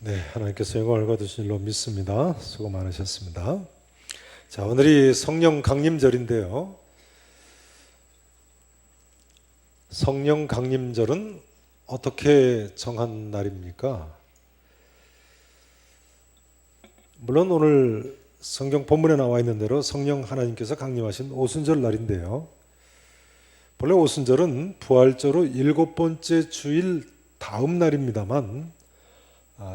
네, 하나님께서 영광을 거두신 줄로 믿습니다. 수고 많으셨습니다. 자, 오늘이 성령 강림절인데요. 성령 강림절은 어떻게 정한 날입니까? 물론 오늘 성경 본문에 나와 있는 대로 성령 하나님께서 강림하신 오순절 날인데요. 본래 오순절은 부활절로 7번째 주일 다음 날입니다만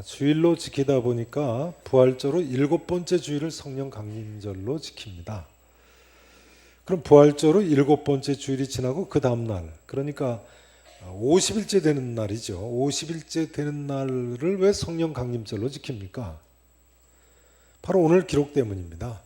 주일로 지키다 보니까 부활절로 7번째 주일을 성령 강림절로 지킵니다. 그럼 부활절로 7번째 주일이 지나고 그 다음 날, 그러니까 50일째 되는 날이죠. 50일째 되는 날을 왜 성령 강림절로 지킵니까? 바로 오늘 기록 때문입니다.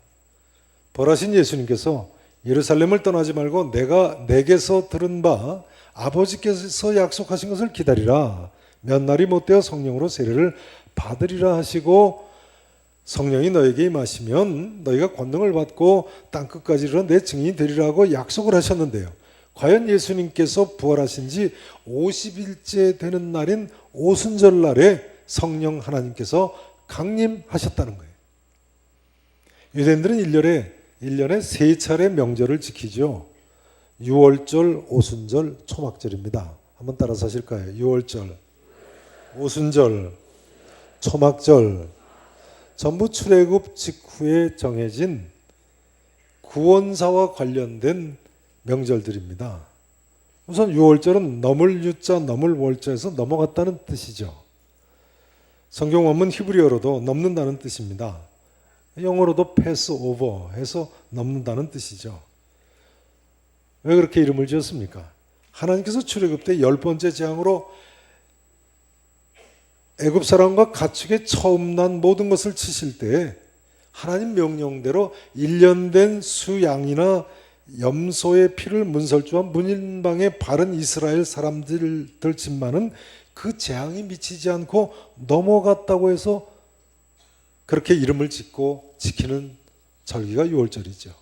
벌하신 예수님께서 예루살렘을 떠나지 말고 내가 내게서 들은 바 아버지께서 약속하신 것을 기다리라. 몇 날이 못되어 성령으로 세례를 받으리라 하시고 성령이 너에게 임하시면 너희가 권능을 받고 땅끝까지 이르러 내 증인이 되리라고 약속을 하셨는데요. 과연 예수님께서 부활하신 지 50일째 되는 날인 오순절 날에 성령 하나님께서 강림하셨다는 거예요. 유대인들은 1년에 3차례 명절을 지키죠. 6월절, 오순절, 초막절입니다. 한번 따라서 하실까요? 6월절, 오순절, 초막절, 전부 출애굽 직후에 정해진 구원사와 관련된 명절들입니다. 우선 6월절은 넘을 유자, 넘을 월자에서 넘어갔다는 뜻이죠. 성경 원문 히브리어로도 넘는다는 뜻입니다. 영어로도 패스 오버 해서 넘는다는 뜻이죠. 왜 그렇게 이름을 지었습니까? 하나님께서 출애굽 때 10번째 재앙으로 애굽 사람과 가축에 처음 난 모든 것을 치실 때 하나님 명령대로 1년 된 수양이나 염소의 피를 문설주와 문인방에 바른 이스라엘 사람들 집만은 그 재앙이 미치지 않고 넘어갔다고 해서 그렇게 이름을 짓고 지키는 절기가 6월절이죠.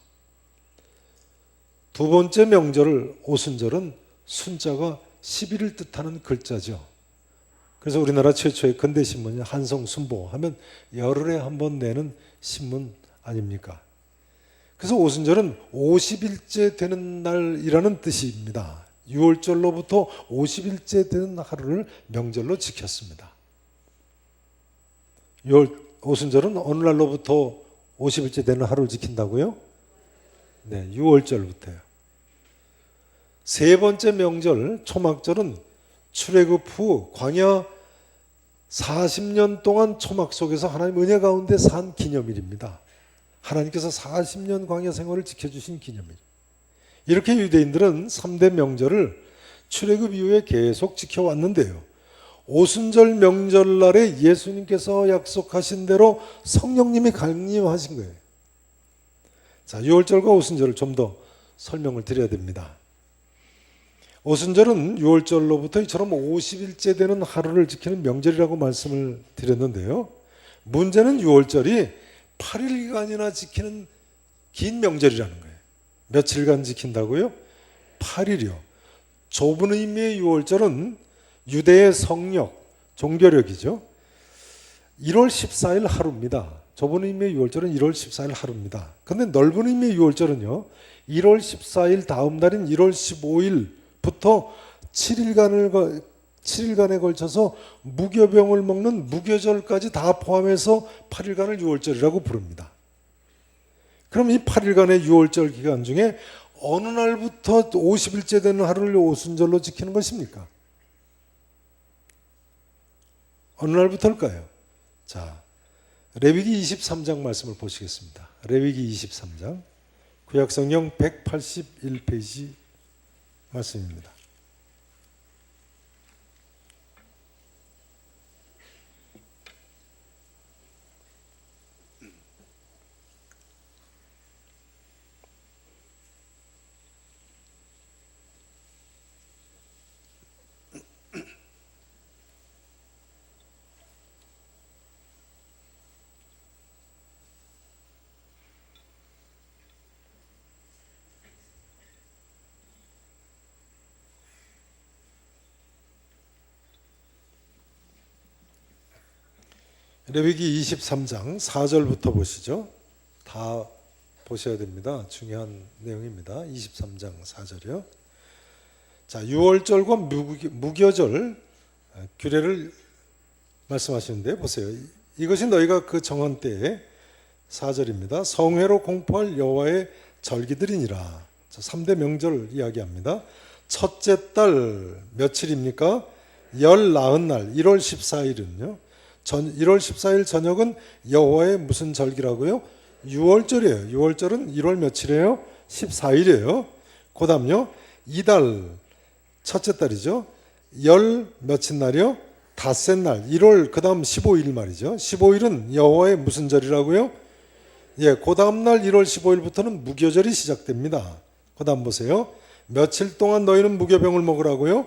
두 번째 명절 오순절은 순자가 11을 뜻하는 글자죠. 그래서 우리나라 최초의 근대신문이 한성순보 하면 열흘에 한 번 내는 신문 아닙니까? 그래서 오순절은 50일째 되는 날이라는 뜻입니다. 6월절로부터 50일째 되는 하루를 명절로 지켰습니다. 오순절은 어느 날로부터 50일째 되는 하루를 지킨다고요? 네, 6월절부터요. 세 번째 명절 초막절은 출애굽 후 광야 40년 동안 초막 속에서 하나님 은혜 가운데 산 기념일입니다. 하나님께서 40년 광야 생활을 지켜주신 기념일. 이렇게 유대인들은 3대 명절을 출애굽 이후에 계속 지켜왔는데요. 오순절 명절날에 예수님께서 약속하신 대로 성령님이 강림하신 거예요. 자, 6월절과 오순절을 좀 더 설명을 드려야 됩니다. 오순절은 6월절로부터 이처럼 50일째 되는 하루를 지키는 명절이라고 말씀을 드렸는데요. 문제는 6월절이 8일간이나 지키는 긴 명절이라는 거예요. 며칠간 지킨다고요? 8일이요. 좁은 의미의 6월절은 유대의 성력, 종교력이죠. 1월 14일 하루입니다. 좁은 의미의 6월절은 1월 14일 하루입니다. 그런데 넓은 의미의 6월절은요. 1월 14일 다음 날인 1월 15일부터 7일간에 걸쳐서 무교병을 먹는 무교절까지 다 포함해서 8일간을 6월절이라고 부릅니다. 그럼 이 8일간의 6월절 기간 중에 어느 날부터 50일째 되는 하루를 오순절로 지키는 것입니까? 어느 날부터일까요? 자, 레위기 23장 말씀을 보시겠습니다. 레위기 23장 구약성경 181페이지 말씀입니다. 레위기 23장 4절부터 보시죠. 다 보셔야 됩니다. 중요한 내용입니다. 23장 4절이요. 자, 유월절과 무교절 규례를 말씀하시는데 보세요. 이것이 너희가 그 정한 때에 4절입니다. 성회로 공포할 여호와의 절기들이니라. 자, 3대 명절 이야기합니다. 첫째 달 며칠입니까? 열 나은 날 1월 14일은요. 1월 14일 저녁은 여호와의 무슨 절기라고요? 유월절이에요. 유월절은 1월 며칠이에요? 14일이에요. 그 다음요. 이달 첫째 달이죠. 열 며칠 날이요? 닷새 날 1월 그 다음 15일 말이죠. 15일은 여호와의 무슨 절이라고요? 예, 그 다음 날 1월 15일부터는 무교절이 시작됩니다. 그 다음 보세요. 며칠 동안 너희는 무교병을 먹으라고요?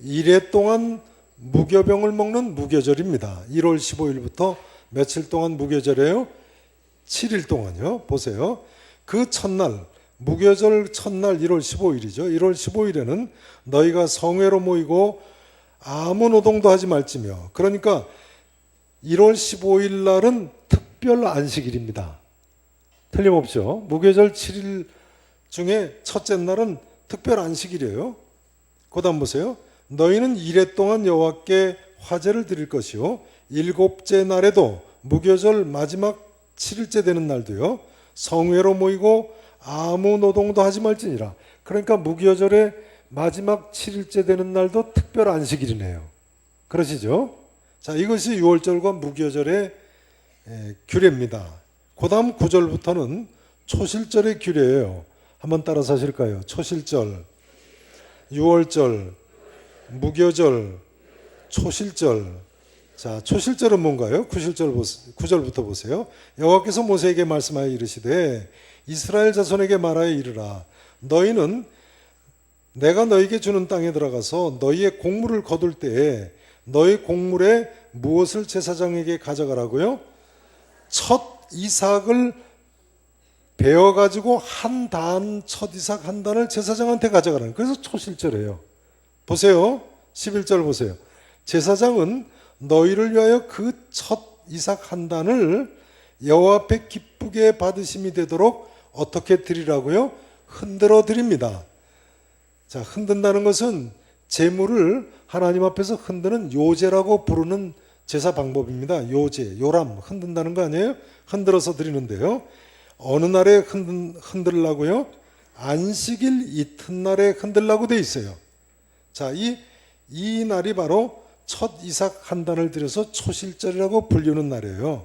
1회 동안 무교병을 먹는 무교절입니다. 1월 15일부터 며칠 동안 무교절이에요? 7일 동안요. 보세요. 그 첫날 무교절 첫날 1월 15일이죠. 1월 15일에는 너희가 성회로 모이고 아무 노동도 하지 말지며, 그러니까 1월 15일 날은 특별 안식일입니다. 틀림없죠. 무교절 7일 중에 첫째 날은 특별 안식일이에요. 그 다음 보세요. 너희는 1회 동안 여호와께 화제를 드릴 것이요 7째 날에도 무교절 마지막 7일째 되는 날도요 성회로 모이고 아무 노동도 하지 말지니라. 그러니까 무교절의 마지막 7일째 되는 날도 특별 안식일이네요. 그러시죠? 자, 이것이 유월절과 무교절의 규례입니다. 그 다음 9절부터는 초실절의 규례예요. 한번 따라서 하실까요? 초실절, 유월절, 무교절, 초실절. 자, 초실절은 뭔가요? 9절부터 보세요. 여호와께서 모세에게 말씀하여 이르시되 이스라엘 자손에게 말하여 이르라. 너희는 내가 너희에게 주는 땅에 들어가서 너희의 곡물을 거둘 때에 너희 곡물에 무엇을 제사장에게 가져가라고요? 첫 이삭을 베어가지고 한 단, 첫 이삭 한 단을 제사장한테 가져가라는. 그래서 초실절이에요. 보세요. 11절 보세요. 제사장은 너희를 위하여 그 첫 이삭 한 단을 여호와 앞에 기쁘게 받으심이 되도록 어떻게 드리라고요? 흔들어 드립니다. 자, 흔든다는 것은 제물을 하나님 앞에서 흔드는 요제라고 부르는 제사 방법입니다. 요제, 요람, 흔든다는 거 아니에요? 흔들어서 드리는데요. 어느 날에 흔들라고요? 안식일 이튿날에 흔들라고 돼 있어요. 자, 이 날이 바로 첫 이삭 한 단을 들여서 초실절이라고 불리는 날이에요.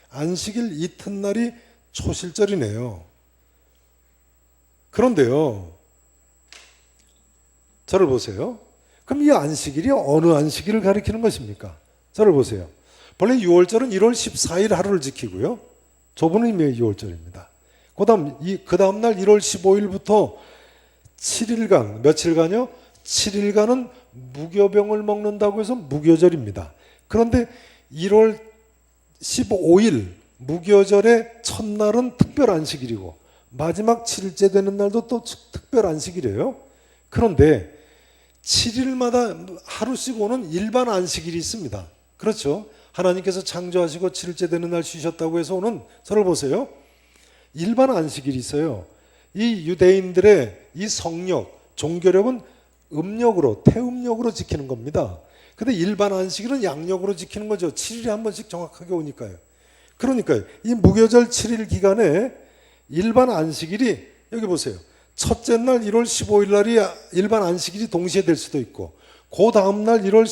안식일 이튿날이 초실절이네요. 그런데요, 저를 보세요. 그럼 이 안식일이 어느 안식일을 가리키는 것입니까? 저를 보세요. 본래 6월절은 1월 14일 하루를 지키고요. 저번은 이미 6월절입니다. 그 다음 날 1월 15일부터 7일간, 며칠간요? 7일간은 무교병을 먹는다고 해서 무교절입니다. 그런데 1월 15일 무교절의 첫날은 특별 안식일이고 마지막 7일째 되는 날도 또 특별 안식일이에요. 그런데 7일마다 하루씩 오는 일반 안식일이 있습니다. 그렇죠? 하나님께서 창조하시고 7일째 되는 날 쉬셨다고 해서 오는, 저를 보세요. 일반 안식일이 있어요. 이 유대인들의 이 성력, 종교력은 음력으로, 태음력으로 지키는 겁니다. 근데 일반 안식일은 양력으로 지키는 거죠. 7일에 한 번씩 정확하게 오니까요. 그러니까요. 이 무교절 7일 기간에 일반 안식일이, 여기 보세요. 첫째 날 1월 15일 날이 일반 안식일이 동시에 될 수도 있고, 그 다음 날 1월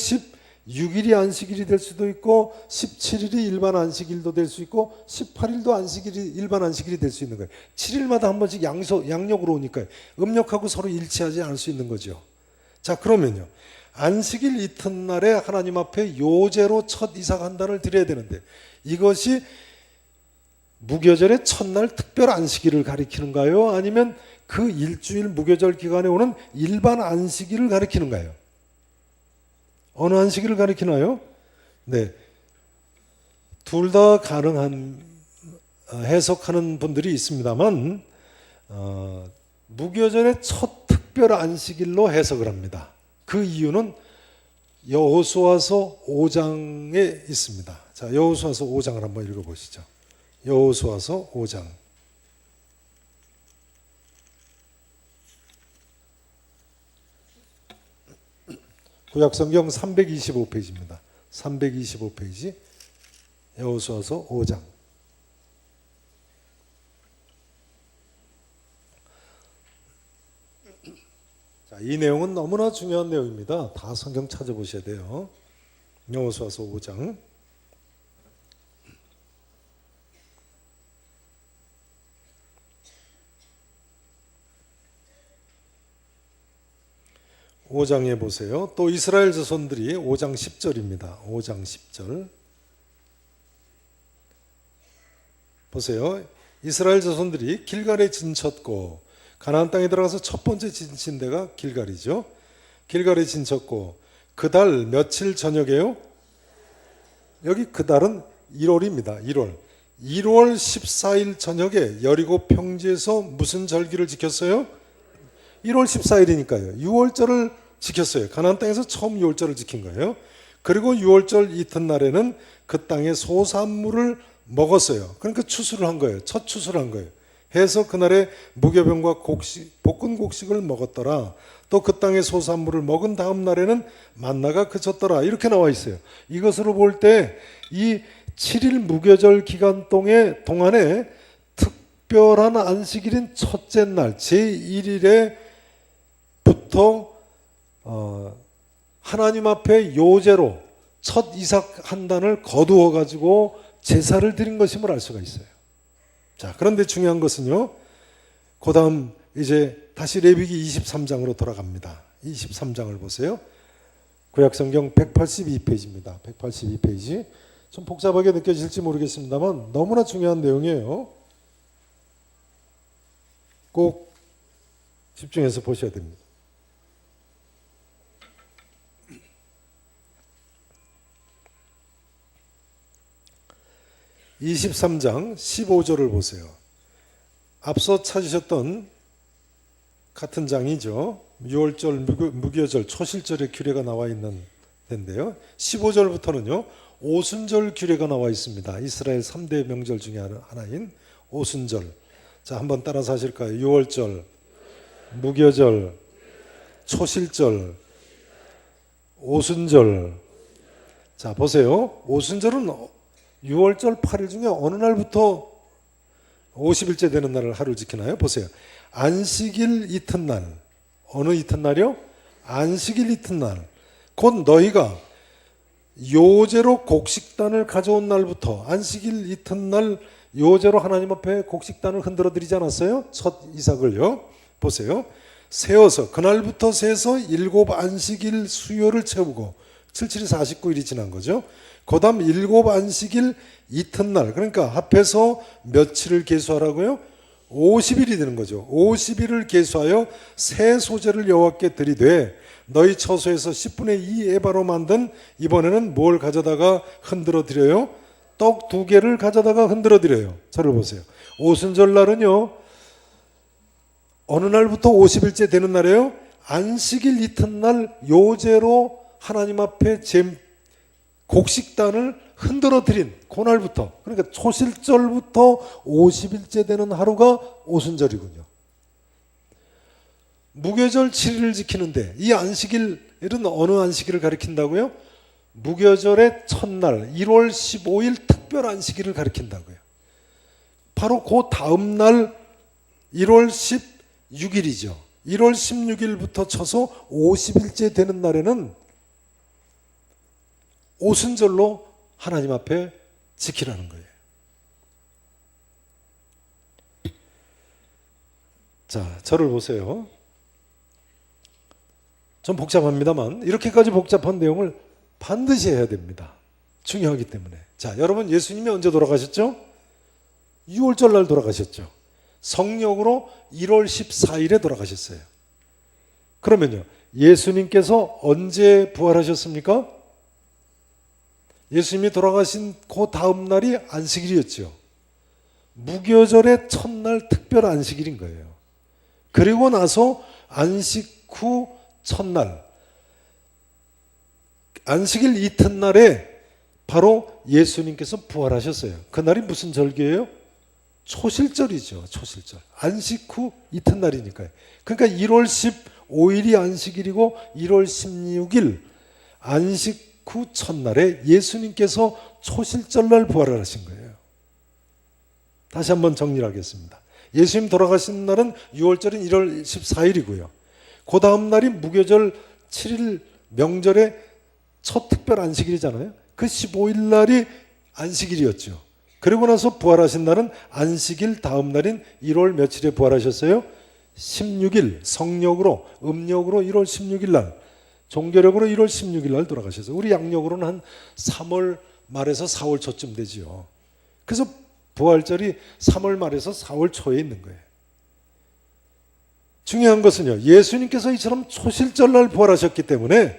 16일이 안식일이 될 수도 있고, 17일이 일반 안식일도 될 수 있고, 18일도 안식일이 일반 안식일이 될 수 있는 거예요. 7일마다 한 번씩 양력으로 오니까요. 음력하고 서로 일치하지 않을 수 있는 거죠. 자, 그러면요. 안식일 이튿날에 하나님 앞에 요제로 첫 이삭 한 단을 드려야 되는데, 이것이 무교절의 첫날 특별 안식일을 가리키는가요? 아니면 그 일주일 무교절 기간에 오는 일반 안식일을 가리키는가요? 어느 안식일을 가리키나요? 네, 둘 다 가능한 해석하는 분들이 있습니다만 무교절의 첫 특별 안식일로 해석을 합니다. 그 이유는 여호수아서 5장에 있습니다. 자, 여호수아서 5장을 한번 읽어보시죠. 여호수아서 5장. 구약성경 325페이지입니다. 325페이지 여호수아서 5장. 자, 이 내용은 너무나 중요한 내용입니다. 다 성경 찾아보셔야 돼요. 여호수아서 5장. (5장에) 보세요. 또 이스라엘 자손들이 5장 10절입니다. 5장 10절 보세요. 이스라엘 자손들이 길갈에 진쳤고, 가나안 땅에 들어가서 첫 번째 진친 데가 길갈이죠. 길갈에 진쳤고 그달 며칠 저녁에요? 여기 그달은 1월입니다. 1월 14일 저녁에 여리고 평지에서 무슨 절기를 지켰어요? 1월 14일이니까요. 6월절을 지켰어요. 가나안 땅에서 처음 6월절을 지킨 거예요. 그리고 6월절 이튿날에는 그 땅의 소산물을 먹었어요. 그러니까 추수를 한 거예요. 첫 추수를 한 거예요. 해서 그날에 무교병과 볶은 곡식을 먹었더라. 또 그 땅의 소산물을 먹은 다음 날에는 만나가 그쳤더라. 이렇게 나와 있어요. 이것으로 볼 때 이 7일 무교절 기간 동안에 특별한 안식일인 첫째 날 제1일에부터 하나님 앞에 요제로 첫 이삭 한 단을 거두어 가지고 제사를 드린 것임을 알 수가 있어요. 자, 그런데 중요한 것은요, 그 다음 이제 다시 레위기 23장으로 돌아갑니다. 23장을 보세요. 구약성경 182페이지입니다. 182페이지. 좀 복잡하게 느껴질지 모르겠습니다만 너무나 중요한 내용이에요. 꼭 집중해서 보셔야 됩니다. 23장 15절을 보세요. 앞서 찾으셨던 같은 장이죠. 6월절, 무교절, 초실절의 규례가 나와 있는 데인데요. 15절부터는요. 오순절 규례가 나와 있습니다. 이스라엘 3대 명절 중에 하나인 오순절. 자, 한번 따라서 하실까요? 6월절, 무교절, 초실절, 오순절. 자, 보세요. 오순절은 6월절 8일 중에 어느 날부터 50일째 되는 날을 하루 지키나요? 보세요. 안식일 이튿날. 어느 이튿날이요? 안식일 이튿날. 곧 너희가 요제로 곡식단을 가져온 날부터 안식일 이튿날 요제로 하나님 앞에 곡식단을 흔들어 드리지 않았어요? 첫 이삭을요. 보세요. 세어서 그날부터 세서 7 안식일 수요를 채우고 77이 49일이 지난 거죠. 그 다음 7 안식일 이튿날, 그러니까 합해서 며칠을 계수하라고요? 50일이 되는 거죠. 50일을 계수하여 새 소제를 여호와께 드리되 너희 처소에서 10분의 2 에바로 만든, 이번에는 뭘 가져다가 흔들어 드려요? 떡 2개를 가져다가 흔들어 드려요. 저를 보세요. 오순절 날은요, 어느 날부터 50일째 되는 날이에요? 안식일 이튿날 요제로 하나님 앞에 곡식단을 흔들어 드린 그날부터, 그러니까 초실절부터 50일째 되는 하루가 오순절이군요. 무교절 7일을 지키는데 이 안식일은 어느 안식일을 가리킨다고요? 무교절의 첫날 1월 15일 특별 안식일을 가리킨다고요. 바로 그 다음 날 1월 16일이죠. 1월 16일부터 쳐서 50일째 되는 날에는 오순절로 하나님 앞에 지키라는 거예요. 자, 저를 보세요. 좀 복잡합니다만 이렇게까지 복잡한 내용을 반드시 해야 됩니다. 중요하기 때문에. 자, 여러분, 예수님이 언제 돌아가셨죠? 6월절 날 돌아가셨죠. 성령으로 1월 14일에 돌아가셨어요. 그러면요, 예수님께서 언제 부활하셨습니까? 예수님이 돌아가신 그 다음 날이 안식일이었죠. 무교절의 첫날 특별 안식일인 거예요. 그리고 나서 안식 후 첫날, 안식일 이튿날에 바로 예수님께서 부활하셨어요. 그날이 무슨 절기예요? 초실절이죠. 초실절. 안식 후 이튿날이니까요. 그러니까 1월 15일이 안식일이고 1월 16일 안식 후 첫날에 예수님께서 초실절날 부활을 하신 거예요. 다시 한번 정리를 하겠습니다. 예수님 돌아가신 날은 6월절인 1월 14일이고요. 그 다음 날이 무교절 7일 명절의 첫 특별 안식일이잖아요. 그 15일 날이 안식일이었죠. 그리고 나서 부활하신 날은 안식일 다음 날인 1월 며칠에 부활하셨어요? 16일 성력으로 음력으로 1월 16일 날, 종교력으로 1월 16일 날 돌아가셨어요. 우리 양력으로는 한 3월 말에서 4월 초쯤 되지요. 그래서 부활절이 3월 말에서 4월 초에 있는 거예요. 중요한 것은요, 예수님께서 이처럼 초실절날 부활하셨기 때문에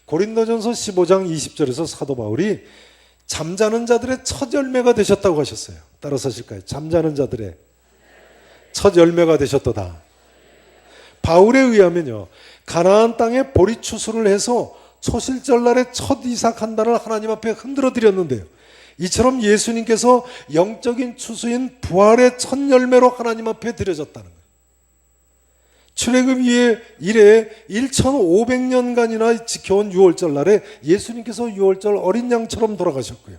고린도전서 15장 20절에서 사도 바울이 잠자는 자들의 첫 열매가 되셨다고 하셨어요. 따라서 하실까요? 잠자는 자들의 첫 열매가 되셨도다. 바울에 의하면요, 가나안 땅에 보리 추수를 해서 초실절날에 첫 이삭 한 단을 하나님 앞에 흔들어 드렸는데요, 이처럼 예수님께서 영적인 추수인 부활의 첫 열매로 하나님 앞에 드려졌다는 거예요. 출애굽 이래 1500년간이나 지켜온 유월절 날에 예수님께서 유월절 어린 양처럼 돌아가셨고요.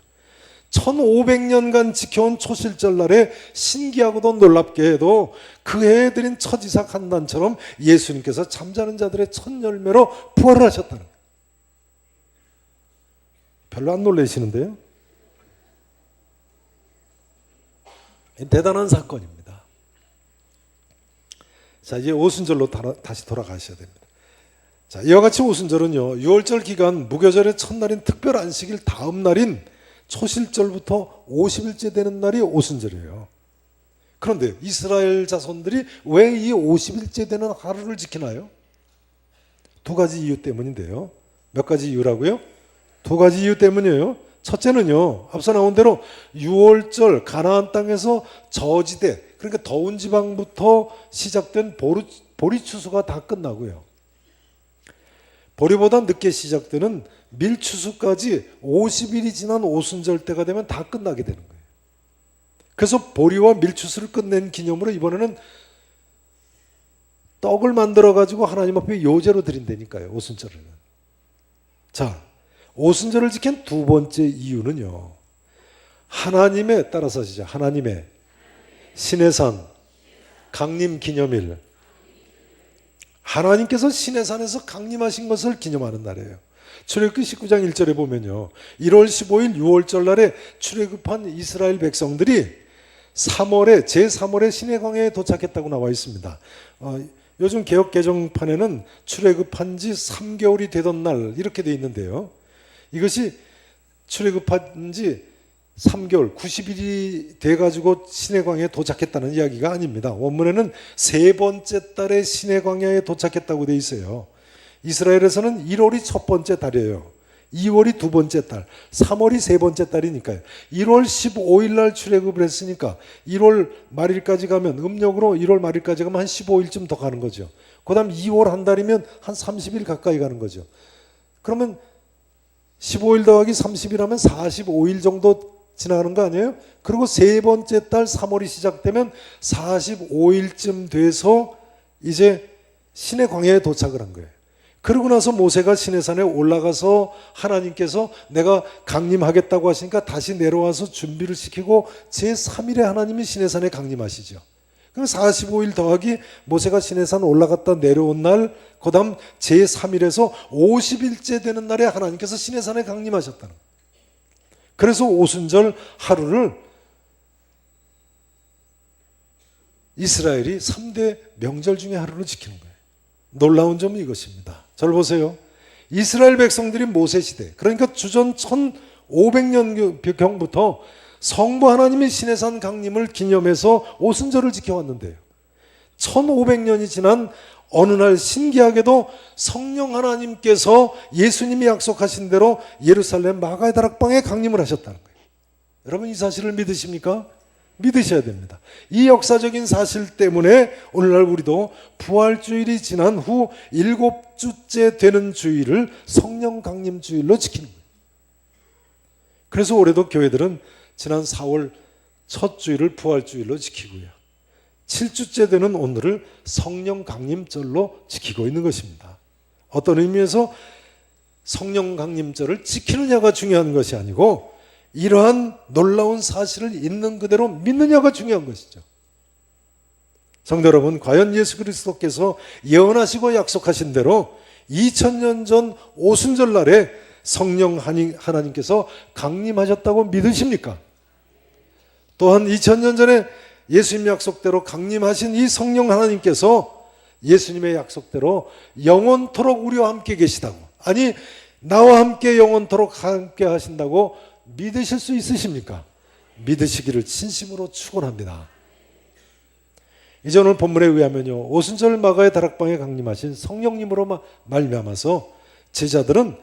1500년간 지켜온 초실절 날에 신기하고도 놀랍게 해도 그 해에 드린 첫 이삭 한 단처럼 예수님께서 잠자는 자들의 첫 열매로 부활을 하셨다는 거예요. 별로 안 놀라시는데요? 대단한 사건입니다. 자, 이제 오순절로 다시 돌아가셔야 됩니다. 자, 이와 같이 오순절은요, 유월절 기간 무교절의 첫날인 특별 안식일 다음 날인 초실절부터 50일째 되는 날이 오순절이에요. 그런데 이스라엘 자손들이 왜 이 50일째 되는 하루를 지키나요? 두 가지 이유 때문인데요. 몇 가지 이유라고요? 두 가지 이유 때문이에요. 첫째는요, 앞서 나온 대로 유월절 가나안 땅에서 저지대, 그러니까 더운 지방부터 시작된 보리 추수가 다 끝나고요. 보리보다 늦게 시작되는 밀 추수까지 50일이 지난 오순절 때가 되면 다 끝나게 되는 거예요. 그래서 보리와 밀 추수를 끝낸 기념으로 이번에는 떡을 만들어 가지고 하나님 앞에 요제로 드린다니까요, 오순절에는. 자, 오순절을 지킨 두 번째 이유는요, 하나님의, 따라서 하시죠, 하나님의 시내산 강림 기념일. 하나님께서 시내산에서 강림하신 것을 기념하는 날이에요. 출애굽기 19장 1절에 보면요, 1월 15일 유월절 날에 출애굽한 이스라엘 백성들이 3월에 제3월에 시내광야에 도착했다고 나와 있습니다. 요즘 개역 개정판에는 출애굽한 지 3개월이 되던 날 이렇게 돼 있는데요, 이것이 출애굽한 지 3개월, 90일이 돼가지고 시내광야에 도착했다는 이야기가 아닙니다. 원문에는 세 번째 달에 시내광야에 도착했다고 돼 있어요. 이스라엘에서는 1월이 첫 번째 달이에요. 2월이 두 번째 달, 3월이 세 번째 달이니까요. 1월 15일 날 출애굽을 했으니까 1월 말일까지 가면, 음력으로 1월 말일까지 가면 한 15일쯤 더 가는 거죠. 그 다음 2월 한 달이면 한 30일 가까이 가는 거죠. 그러면 15일 더하기 30일 하면 45일 정도 지나가는 거 아니에요? 그리고 세 번째 달 3월이 시작되면 45일쯤 돼서 이제 시내 광야에 도착을 한 거예요. 그러고 나서 모세가 시내산에 올라가서 하나님께서 내가 강림하겠다고 하시니까 다시 내려와서 준비를 시키고 제3일에 하나님이 시내산에 강림하시죠. 그럼 45일 더하기 모세가 시내산 올라갔다 내려온 날, 그 다음 제3일에서 50일째 되는 날에 하나님께서 시내산에 강림하셨다는 거예요. 그래서 오순절 하루를 이스라엘이 3대 명절 중에 하루를 지키는 거예요. 놀라운 점은 이것입니다. 저를 보세요. 이스라엘 백성들이 모세시대, 그러니까 주전 1500년경부터 성부 하나님의 시내산 강림을 기념해서 오순절을 지켜왔는데요, 1500년이 지난 어느 날 신기하게도 성령 하나님께서 예수님이 약속하신 대로 예루살렘 마가의 다락방에 강림을 하셨다는 거예요. 여러분, 이 사실을 믿으십니까? 믿으셔야 됩니다. 이 역사적인 사실 때문에 오늘날 우리도 부활주일이 지난 후 7주째 되는 주일을 성령 강림 주일로 지키는 거예요. 그래서 올해도 교회들은 지난 4월 첫 주일을 부활주일로 지키고요. 7주째 되는 오늘을 성령 강림절로 지키고 있는 것입니다. 어떤 의미에서 성령 강림절을 지키느냐가 중요한 것이 아니고 이러한 놀라운 사실을 있는 그대로 믿느냐가 중요한 것이죠. 성도 여러분, 과연 예수 그리스도께서 예언하시고 약속하신 대로 2000년 전 오순절 날에 성령 하나님께서 강림하셨다고 믿으십니까? 또한 2000년 전에 예수님 약속대로 강림하신 이 성령 하나님께서 예수님의 약속대로 영원토록 우리와 함께 계시다고, 아니 나와 함께 영원토록 함께 하신다고 믿으실 수 있으십니까? 믿으시기를 진심으로 축원합니다. 이제 오늘 본문에 의하면요, 오순절 마가의 다락방에 강림하신 성령님으로 말미암아서 제자들은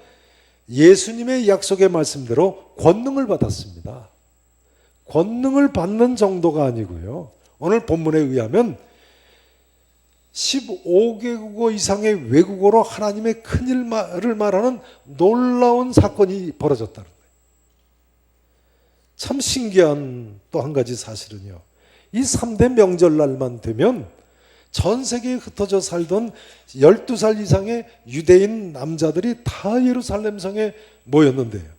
예수님의 약속의 말씀대로 권능을 받았습니다. 권능을 받는 정도가 아니고요, 오늘 본문에 의하면 15개국어 이상의 외국어로 하나님의 큰일을 말하는 놀라운 사건이 벌어졌다는 거예요. 참 신기한 또 한 가지 사실은요, 이 3대 명절날만 되면 전 세계에 흩어져 살던 12살 이상의 유대인 남자들이 다 예루살렘 성에 모였는데요,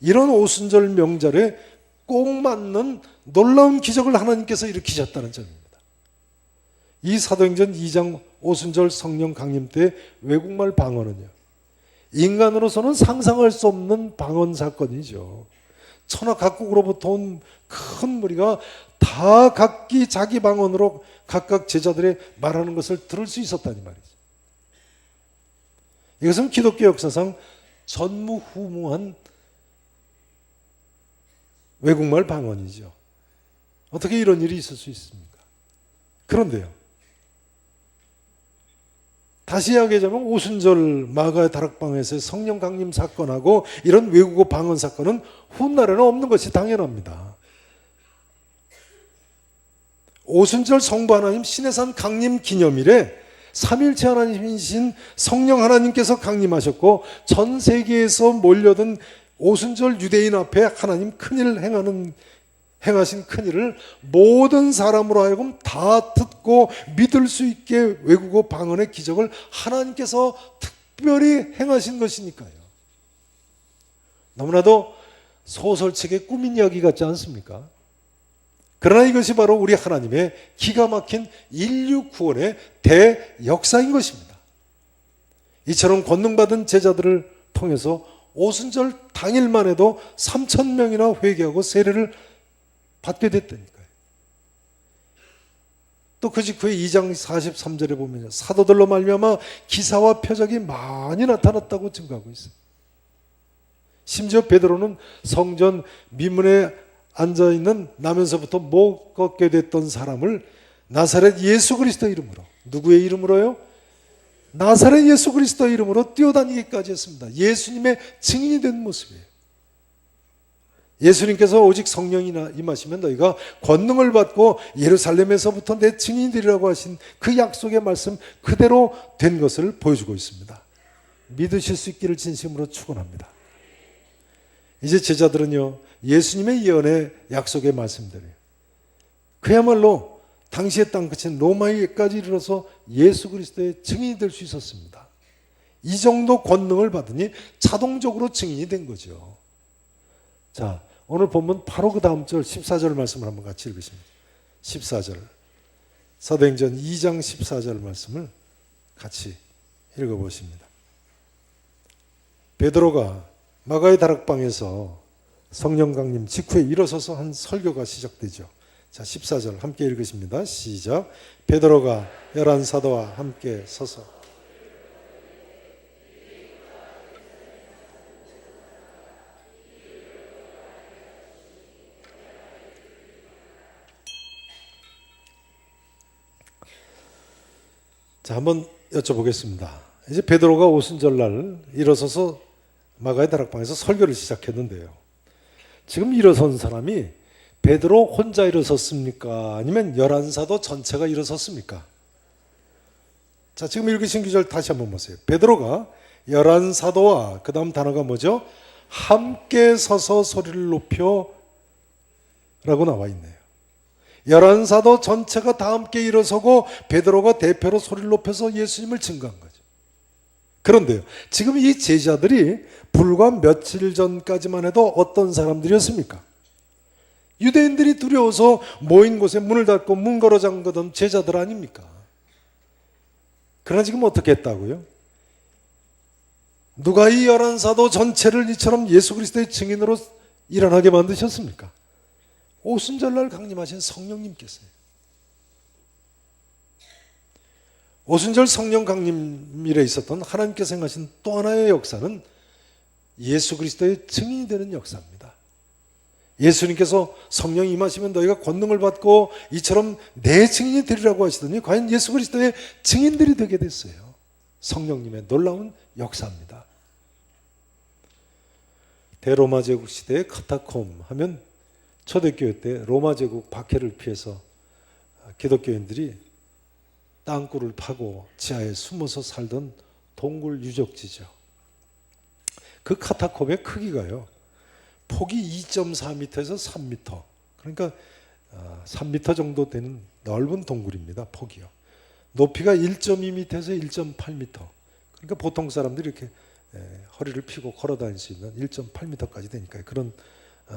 이런 오순절 명절에 꼭 맞는 놀라운 기적을 하나님께서 일으키셨다는 점입니다. 이 사도행전 2장 오순절 성령 강림 때 외국말 방언은요, 인간으로서는 상상할 수 없는 방언 사건이죠. 천하 각국으로부터 온 큰 무리가 다 각기 자기 방언으로 각각 제자들의 말하는 것을 들을 수 있었다니 말이죠. 이것은 기독교 역사상 전무후무한 외국말 방언이죠. 어떻게 이런 일이 있을 수 있습니까? 그런데요, 다시 이야기하자면 오순절 마가의 다락방에서의 성령 강림 사건하고 이런 외국어 방언 사건은 훗날에는 없는 것이 당연합니다. 오순절 성부 하나님 시내산 강림 기념일에 삼일체 하나님이신 성령 하나님께서 강림하셨고 전 세계에서 몰려든 오순절 유대인 앞에 하나님 큰일을 행하신 큰일을 모든 사람으로 하여금 다 듣고 믿을 수 있게 외국어 방언의 기적을 하나님께서 특별히 행하신 것이니까요. 너무나도 소설책의 꾸민 이야기 같지 않습니까? 그러나 이것이 바로 우리 하나님의 기가 막힌 인류 구원의 대역사인 것입니다. 이처럼 권능받은 제자들을 통해서 오순절 당일만 해도 3,000명이나 회개하고 세례를 받게 됐다니까요. 또 그 직후에 2장 43절에 보면 사도들로 말미암아 기사와 표적이 많이 나타났다고 증거하고 있어요. 심지어 베드로는 성전 미문에 앉아있는 나면서부터 못 걷게 됐던 사람을 나사렛 예수 그리스도 이름으로, 누구의 이름으로요? 나사렛 예수 그리스도 이름으로 뛰어다니기까지 했습니다. 예수님의 증인이 된 모습이에요. 예수님께서 오직 성령이 임하시면 너희가 권능을 받고 예루살렘에서부터 내 증인들이라고 하신 그 약속의 말씀 그대로 된 것을 보여주고 있습니다. 믿으실 수 있기를 진심으로 축원합니다. 이제 제자들은요, 예수님의 예언의 약속의 말씀들이에요. 그야말로 당시의 땅끝인 로마에까지 이르러서 예수 그리스도의 증인이 될 수 있었습니다. 이 정도 권능을 받으니 자동적으로 증인이 된 거죠. 자, 오늘 본문 바로 그 다음 절 14절 말씀을 한번 같이 읽으십니다. 14절 사도행전 2장 14절 말씀을 같이 읽어보십니다. 베드로가 마가의 다락방에서 성령 강림 직후에 일어서서 한 설교가 시작되죠. 자, 14절 함께 읽으십니다. 시작. 베드로가 11사도와 함께 서서 자, 한번 여쭤보겠습니다. 이제 베드로가 오순절날 일어서서 마가의 다락방에서 설교를 시작했는데요. 지금 일어선 사람이 베드로 혼자 일어섰습니까? 아니면 11사도 전체가 일어섰습니까? 자, 지금 읽으신 구절 다시 한번 보세요. 베드로가 11사도와 그 다음 단어가 뭐죠? 함께 서서 소리를 높여 라고 나와 있네요. 11사도 전체가 다 함께 일어서고 베드로가 대표로 소리를 높여서 예수님을 증거한 거죠. 그런데요, 지금 이 제자들이 불과 며칠 전까지만 해도 어떤 사람들이었습니까? 유대인들이 두려워서 모인 곳에 문을 닫고 문 걸어 잠그던 제자들 아닙니까? 그러나 지금 어떻게 했다고요? 누가 이 11사도 전체를 이처럼 예수 그리스도의 증인으로 일어나게 만드셨습니까? 오순절날 강림하신 성령님께서요. 오순절 성령 강림일에 있었던 하나님께서 행하신 또 하나의 역사는 예수 그리스도의 증인이 되는 역사입니다. 예수님께서 성령이 임하시면 너희가 권능을 받고 이처럼 내 증인이 되리라고 하시더니 과연 예수 그리스도의 증인들이 되게 됐어요. 성령님의 놀라운 역사입니다. 대로마 제국 시대의 카타콤 하면 초대교회 때 로마 제국 박해를 피해서 기독교인들이 땅굴을 파고 지하에 숨어서 살던 동굴 유적지죠. 그 카타콤의 크기가요, 폭이 2.4m에서 3m, 그러니까 3m 정도 되는 넓은 동굴입니다. 폭이요. 높이가 1.2m에서 1.8m, 그러니까 보통 사람들이 이렇게 허리를 펴고 걸어 다닐 수 있는 1.8m까지 되니까요. 그런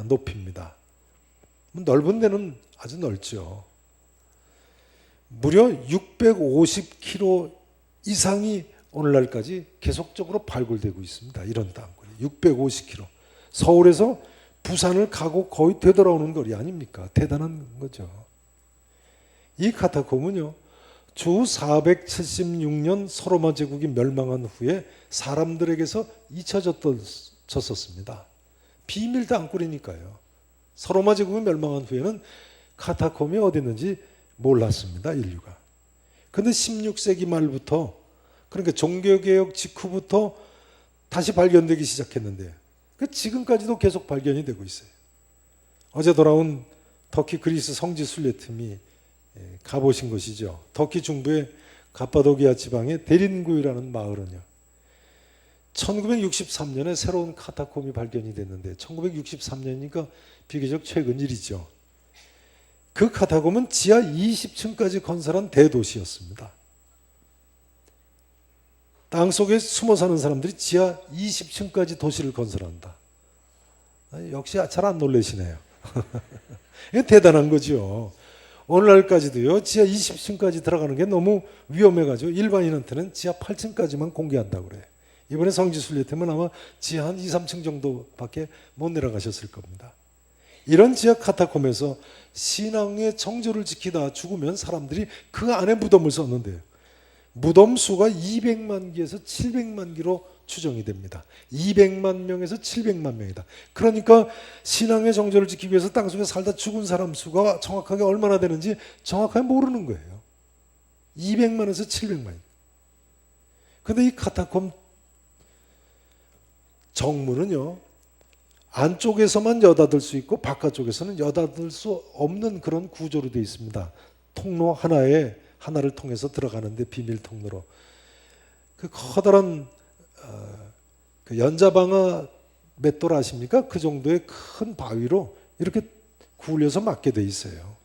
높이입니다. 넓은 데는 아주 넓죠. 무려 650km 이상이 오늘날까지 계속적으로 발굴되고 있습니다. 이런 땅굴이 650km. 서울에서 부산을 가고 거의 되돌아오는 거리 아닙니까? 대단한 거죠. 이 카타콤은요, 주 476년 소로마 제국이 멸망한 후에 사람들에게서 잊혀졌었습니다. 비밀 땅굴이니까요. 소로마 제국이 멸망한 후에는 카타콤이 어디 있는지 몰랐습니다, 인류가. 그런데 16세기 말부터, 그러니까 종교개혁 직후부터 다시 발견되기 시작했는데 지금까지도 계속 발견이 되고 있어요. 어제 돌아온 터키 그리스 성지 순례팀이 가보신 것이죠. 터키 중부의 가파도기아 지방의 데린구이라는 마을은요, 1963년에 새로운 카타콤이 발견이 됐는데 1963년이니까 비교적 최근 일이죠. 그 카타콤은 지하 20층까지 건설한 대도시였습니다. 땅속에 숨어 사는 사람들이 지하 20층까지 도시를 건설한다. 역시 잘 안 놀라시네요. 이게 대단한 거죠. 오늘날까지도요, 지하 20층까지 들어가는 게 너무 위험해가지고 일반인한테는 지하 8층까지만 공개한다고 그래요. 이번에 성지순례팀은 아마 지하 한 2, 3층 정도밖에 못 내려가셨을 겁니다. 이런 지하 카타콤에서 신앙의 정조를 지키다 죽으면 사람들이 그 안에 무덤을 썼는데요, 무덤 수가 200만 기에서 700만 기로 추정이 됩니다. 200만 명에서 700만 명이다. 그러니까 신앙의 정조를 지키기 위해서 땅속에 살다 죽은 사람 수가 정확하게 얼마나 되는지 정확하게 모르는 거예요. 200만에서 700만. 그런데 이 카타콤 정문은요, 안쪽에서만 여닫을 수 있고 바깥쪽에서는 여닫을 수 없는 그런 구조로 되어 있습니다. 통로 하나를 통해서 들어가는데 비밀 통로로. 그 커다란 그 연자방아 맷돌 아십니까? 그 정도의 큰 바위로 이렇게 굴려서 막게 돼 있어요.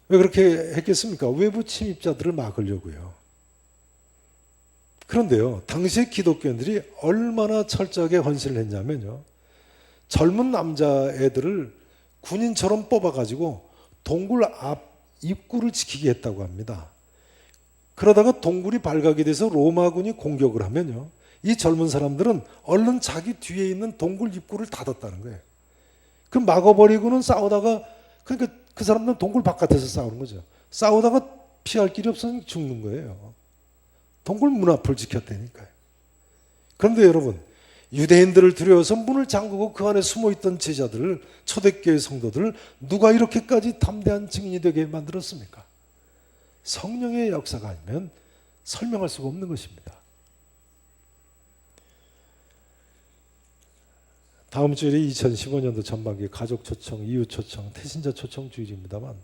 왜 그렇게 했겠습니까? 외부 침입자들을 막으려고요. 그런데요, 당시의 기독교인들이 얼마나 철저하게 헌신을 했냐면요, 젊은 남자애들을 군인처럼 뽑아가지고 동굴 앞 입구를 지키게 했다고 합니다. 그러다가 동굴이 발각이 돼서 로마군이 공격을 하면요, 이 젊은 사람들은 얼른 자기 뒤에 있는 동굴 입구를 닫았다는 거예요. 그 막아버리고는 싸우다가, 그러니까 그 사람들은 동굴 바깥에서 싸우는 거죠. 싸우다가 피할 길이 없어서 죽는 거예요. 동굴 문 앞을 지켰다니까요. 그런데 여러분, 유대인들을 두려워서 문을 잠그고 그 안에 숨어있던 제자들을, 초대교회 성도들을 누가 이렇게까지 담대한 증인이 되게 만들었습니까? 성령의 역사가 아니면 설명할 수가 없는 것입니다. 다음 주일이 2015년도 전반기 가족 초청, 이웃 초청, 태신자 초청 주일입니다만,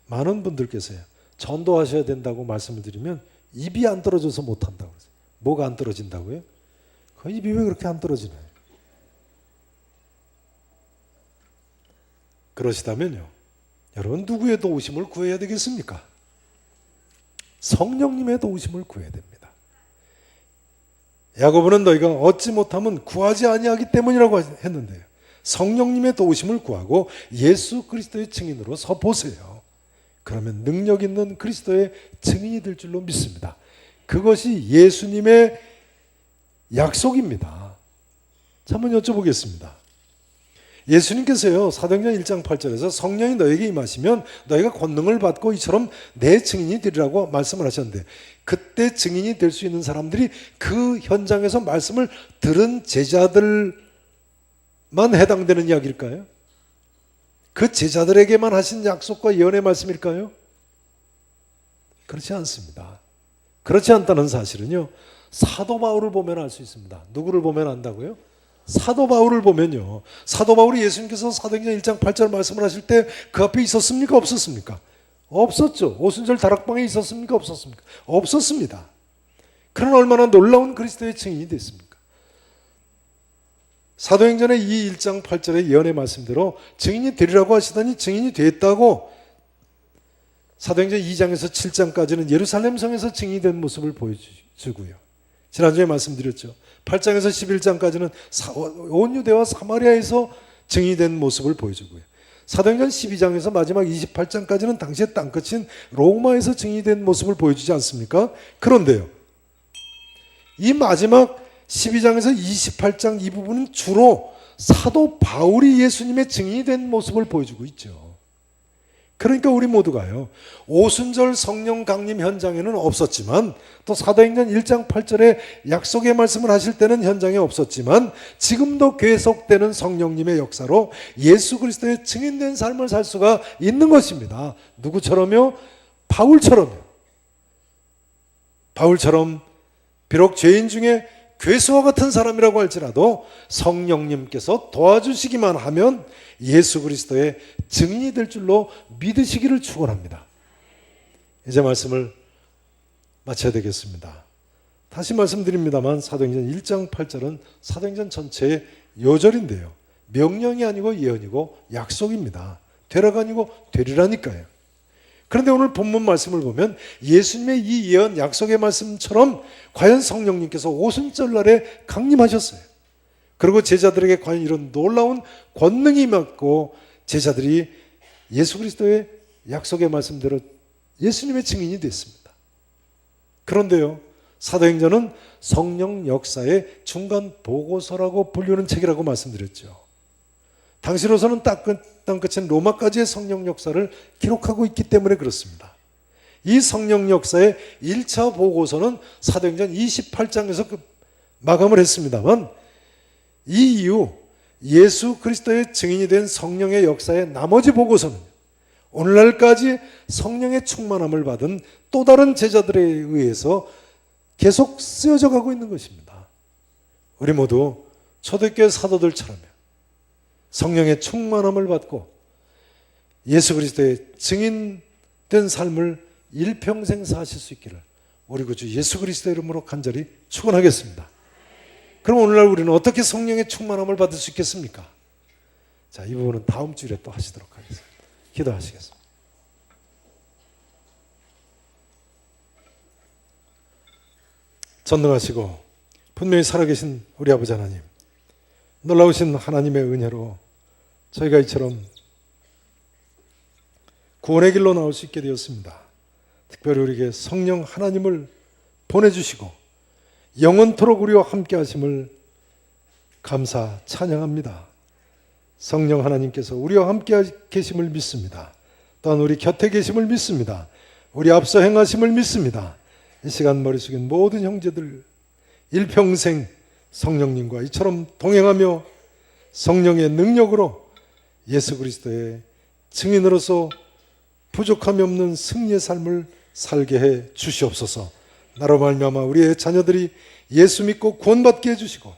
많은 분들께서요, 전도하셔야 된다고 말씀을 드리면 입이 안 떨어져서 못한다고 그러세요. 뭐가 안 떨어진다고요? 그 입이 왜 그렇게 안 떨어지나요? 그러시다면요, 여러분 누구의 도우심을 구해야 되겠습니까? 성령님의 도우심을 구해야 됩니다. 야고보는 너희가 얻지 못하면 구하지 아니하기 때문이라고 했는데요, 성령님의 도우심을 구하고 예수 그리스도의 증인으로 서 보세요. 그러면 능력 있는 그리스도의 증인이 될 줄로 믿습니다. 그것이 예수님의 약속입니다. 자, 한번 여쭤보겠습니다. 예수님께서요, 사도행전 1장 8절에서 성령이 너에게 임하시면 너희가 권능을 받고 이처럼 내 증인이 되리라고 말씀을 하셨는데, 그때 증인이 될 수 있는 사람들이 그 현장에서 말씀을 들은 제자들만 해당되는 이야기일까요? 그 제자들에게만 하신 약속과 예언의 말씀일까요? 그렇지 않습니다. 그렇지 않다는 사실은요, 사도 바울을 보면 알 수 있습니다. 누구를 보면 안다고요? 사도 바울을 보면요, 사도 바울이 예수님께서 사도행전 1장 8절 말씀을 하실 때 그 앞에 있었습니까? 없었습니까? 없었죠. 오순절 다락방에 있었습니까? 없었습니까? 없었습니다. 그러나 얼마나 놀라운 그리스도의 증인이 됐습니까? 사도행전의 이 1장 8절의 예언의 말씀대로 증인이 되리라고 하시더니 증인이 됐다고 사도행전 2장에서 7장까지는 예루살렘 성에서 증인이 된 모습을 보여주고요. 지난주에 말씀드렸죠. 8장에서 11장까지는 온 유대와 사마리아에서 증인이 된 모습을 보여주고요. 사도행전 12장에서 마지막 28장까지는 당시의 땅끝인 로마에서 증인이 된 모습을 보여주지 않습니까? 그런데요, 이 마지막 12장에서 28장 이 부분은 주로 사도 바울이 예수님의 증인이 된 모습을 보여주고 있죠. 그러니까 우리 모두가요, 오순절 성령 강림 현장에는 없었지만, 또 사도행전 1장 8절에 약속의 말씀을 하실 때는 현장에 없었지만, 지금도 계속되는 성령님의 역사로 예수 그리스도의 증인된 삶을 살 수가 있는 것입니다. 누구처럼요? 바울처럼요. 바울처럼 비록 죄인 중에 괴수와 같은 사람이라고 할지라도 성령님께서 도와주시기만 하면 예수 그리스도의 증인이 될 줄로 믿으시기를 축원합니다. 이제 말씀을 마쳐야 되겠습니다. 다시 말씀드립니다만 사도행전 1장 8절은 사도행전 전체의 요절인데요, 명령이 아니고 예언이고 약속입니다. 되라가 아니고 되리라니까요. 그런데 오늘 본문 말씀을 보면 예수님의 이 예언 약속의 말씀처럼 과연 성령님께서 오순절날에 강림하셨어요. 그리고 제자들에게 과연 이런 놀라운 권능이 임했고 제자들이 예수 그리스도의 약속의 말씀대로 예수님의 증인이 됐습니다. 그런데요, 사도행전은 성령 역사의 중간 보고서라고 불리는 책이라고 말씀드렸죠. 당시로서는 땅끝인 로마까지의 성령 역사를 기록하고 있기 때문에 그렇습니다. 이 성령 역사의 1차 보고서는 사도행전 28장에서 마감을 했습니다만, 이 이후 예수 그리스도의 증인이 된 성령의 역사의 나머지 보고서는 오늘날까지 성령의 충만함을 받은 또 다른 제자들에 의해서 계속 쓰여져 가고 있는 것입니다. 우리 모두 초대교회 사도들처럼요, 성령의 충만함을 받고 예수 그리스도의 증인된 삶을 일평생 사실 수 있기를 우리 구주 예수 그리스도의 이름으로 간절히 축원하겠습니다. 그럼 오늘날 우리는 어떻게 성령의 충만함을 받을 수 있겠습니까? 자, 이 부분은 다음 주일에 또 하시도록 하겠습니다. 기도하시겠습니다. 전능하시고 분명히 살아계신 우리 아버지 하나님, 놀라우신 하나님의 은혜로 저희가 이처럼 구원의 길로 나올 수 있게 되었습니다. 특별히 우리에게 성령 하나님을 보내주시고 영원토록 우리와 함께 하심을 감사 찬양합니다. 성령 하나님께서 우리와 함께 계심을 믿습니다. 또한 우리 곁에 계심을 믿습니다. 우리 앞서 행하심을 믿습니다. 이 시간 머리 숙인 모든 형제들 일평생 성령님과 이처럼 동행하며 성령의 능력으로 예수 그리스도의 증인으로서 부족함이 없는 승리의 삶을 살게 해 주시옵소서. 나로 말미암아 우리의 자녀들이 예수 믿고 구원받게 해주시고,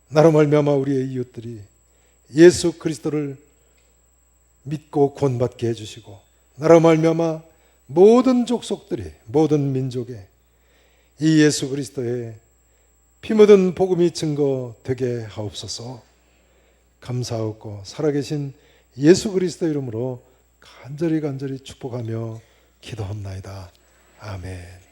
나로 말미암아 우리의 이웃들이 예수 그리스도를 믿고 구원받게 해주시고, 나로 말미암아 모든 족속들이, 모든 민족에 이 예수 그리스도의 피 묻은 복음이 증거되게 하옵소서. 감사하고 살아계신 예수 그리스도 이름으로 간절히 축복하며 기도합나이다. 아멘.